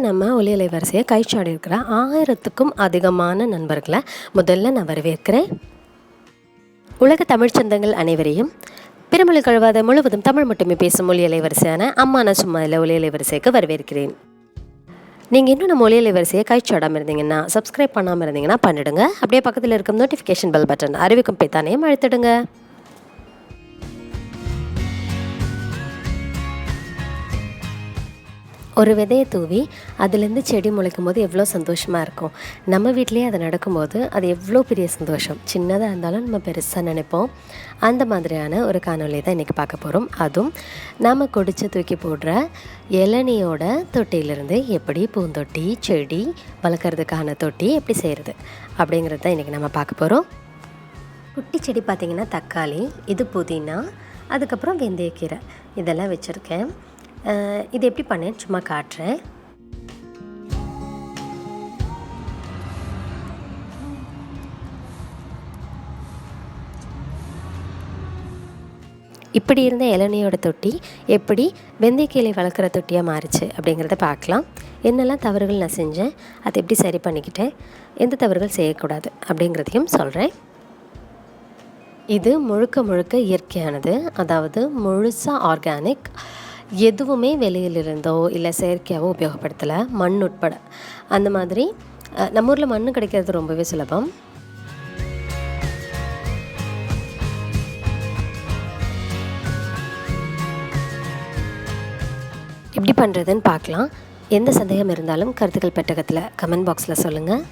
நம்ம ஒலியலை வரிசையை கைச்சாடி இருக்கிற 1000க்கும் அதிகமான நண்பர்களை முதல்ல நான் வரவேற்கிறேன். உலக தமிழ் சொந்தங்கள் அனைவரையும் பிறமொழி கழுவாத முழுவதும் தமிழ் மட்டுமே பேசும் ஒலியலை வரிசையான அம்மான சும்மா இல்லை ஒலியலை வரிசைக்கு வரவேற்கிறேன். நீங்கள் இன்னும் நம்ம ஒலியலை வரிசையை கைச்சாடாமல் இருந்தீங்கன்னா, சப்ஸ்கிரைப் பண்ணாமல் இருந்தீங்கன்னா பண்ணிடுங்க. அப்படியே பக்கத்தில் இருக்கும் நோட்டிஃபிகேஷன் பெல் பட்டன் அறிவிக்கும் பேத்தானையும் அழுத்திடுங்க. ஒரு விதையை தூவி அதுலேருந்து செடி முளைக்கும் போது எவ்வளோ சந்தோஷமாக இருக்கும். நம்ம வீட்லேயே அது நடக்கும்போது அது எவ்வளோ பெரிய சந்தோஷம். சின்னதாக இருந்தாலும் நம்ம பெருசாக நினைப்போம். அந்த மாதிரியான ஒரு காணொலி தான் இன்றைக்கி பார்க்க போகிறோம். அதுவும் நாம் கொடிச்சு தூக்கி போடுற இளநியோட தொட்டியிலிருந்து எப்படி பூந்தொட்டி செடி வளர்க்குறதுக்கான தொட்டி எப்படி செய்கிறது அப்படிங்கிறது தான் இன்றைக்கி நம்ம பார்க்க போகிறோம். குட்டி செடி பார்த்திங்கன்னா தக்காளி, இது புதினா, அதுக்கப்புறம் வெந்தயக்கீரை இதெல்லாம் வச்சுருக்கேன். இது எப்படி பண்ணேன்னு சும்மா காட்டுறேன். இப்படி இருந்த இளநியோட தொட்டி எப்படி வெந்தயக்கீரை வளர்க்குற தொட்டியாக மாறிச்சு அப்படிங்கிறத பார்க்கலாம். என்னெல்லாம் தவறுகள் நான் செஞ்சேன், அதை எப்படி சரி பண்ணிக்கிட்டேன், எந்த தவறுகள் செய்யக்கூடாது அப்படிங்கிறதையும் சொல்கிறேன். இது முழுக்க முழுக்க இயற்கையானது, அதாவது முழுசாக ஆர்கானிக். எதுவுமே வெளியிலிருந்தோ இல்லை செயற்கையாகவோ உபயோகப்படுத்தலை, மண் உட்பட. அந்த மாதிரி நம்ம ஊரில் மண் கிடைக்கிறது ரொம்பவே சுலபம். எப்படி பண்ணுறதுன்னு பார்க்கலாம். எந்த சந்தேகம் இருந்தாலும் கருத்துக்கள் பெட்டகத்தில் கமெண்ட் பாக்ஸில் சொல்லுங்கள்.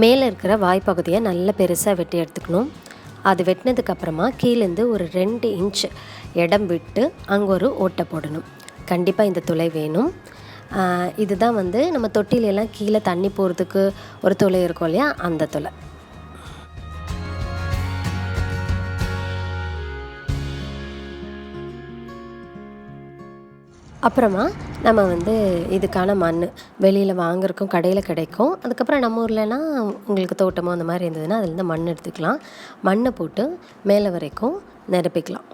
மேலே இருக்கிற வாய்ப்பகுதியை நல்லா பெருசாக வெட்டி எடுத்துக்கணும். அது வெட்டினதுக்கப்புறமா கீழேருந்து ஒரு 2 இன்ச் இடம் விட்டு அங்கே ஒரு ஓட்டை போடணும். கண்டிப்பாக இந்த துளை வேணும். இதுதான் நம்ம தொட்டிலெல்லாம் கீழே தண்ணி போகிறதுக்கு ஒரு துளை இருக்கும் இல்லையா, அந்த துளை. அப்புறமா நம்ம இதுக்கான மண் வெளியில் வாங்குறக்கும் கடையில் கிடைக்கும். அதுக்கப்புறம் நம்ம ஊர்லலாம் உங்களுக்கு தோட்டமோ அந்த மாதிரி இருந்ததுன்னா அதுலேருந்து மண் எடுத்துக்கலாம். மண்ணை போட்டு மேலே வரைக்கும் நிரப்பிக்கலாம்.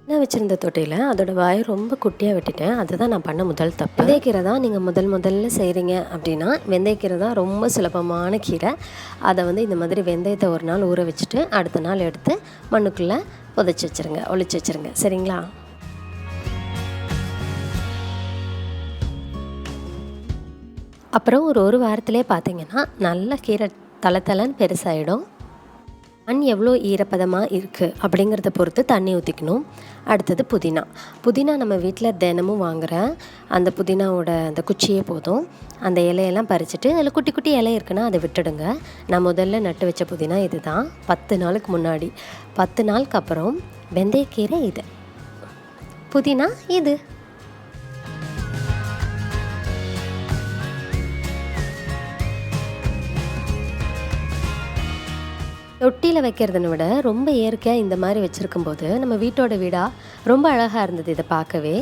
நான் வச்சுருந்த தொட்டியில் அதோடய வாயை ரொம்ப குட்டியாக வெட்டிட்டேன். அதுதான் நான் பண்ண முதல் தப்பு. வெந்தயக்கீரை தான் நீங்கள் முதல்ல செய்கிறீங்க அப்படின்னா, வெந்தயக்கீரை தான் ரொம்ப சுலபமான கீரை. அதை இந்த மாதிரி வெந்தயத்தை ஒரு நாள் ஊற வச்சுட்டு அடுத்த நாள் எடுத்து மண்ணுக்குள்ளே ஒளிச்சு வச்சுருங்க. சரிங்களா? அப்புறம் ஒரு வாரத்திலே பார்த்திங்கன்னா நல்ல கீரை தளன்னு பெருசாகிடும். மண் எவ்வளோ ஈரப்பதமாக இருக்குது அப்படிங்கிறத பொறுத்து தண்ணி ஊற்றிக்கணும். அடுத்தது புதினா நம்ம வீட்டில் தினமும் வாங்குகிற அந்த புதினாவோட அந்த குச்சியே போதும். அந்த இலையெல்லாம் பறிச்சுட்டு அதில் குட்டி குட்டி இலை இருக்குன்னா அதை விட்டுடுங்க. நான் முதல்ல நட்டு வச்ச புதினா இது தான். 10 நாளுக்கு முன்னாடி. 10 நாளுக்கு அப்புறம் வெந்தயக்கீரை இது, புதினா இது. தொட்டியில் வைக்கிறதுன விட ரொம்ப இயற்கையாக இந்த மாதிரி வச்சுருக்கும்போது நம்ம வீட்டோட வீடாக ரொம்ப அழகாக இருந்தது இதை பார்க்கவே.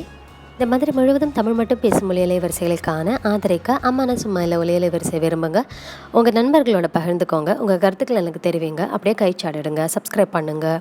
இந்த மாதிரி முழுவதும் தமிழ் மட்டும் பேசும் ஒலியலை வரிசைகளுக்கான ஆதரிக்க அம்மான சும்மா இல்லை ஒலியலை வரிசை விரும்புங்க. உங்கள் நண்பர்களோட பகிர்ந்துக்கோங்க. உங்கள் கருத்துக்களை எனக்கு தெரிவிங்க. அப்படியே கைச்சாடிடுங்க. சப்ஸ்கிரைப் பண்ணுங்கள்.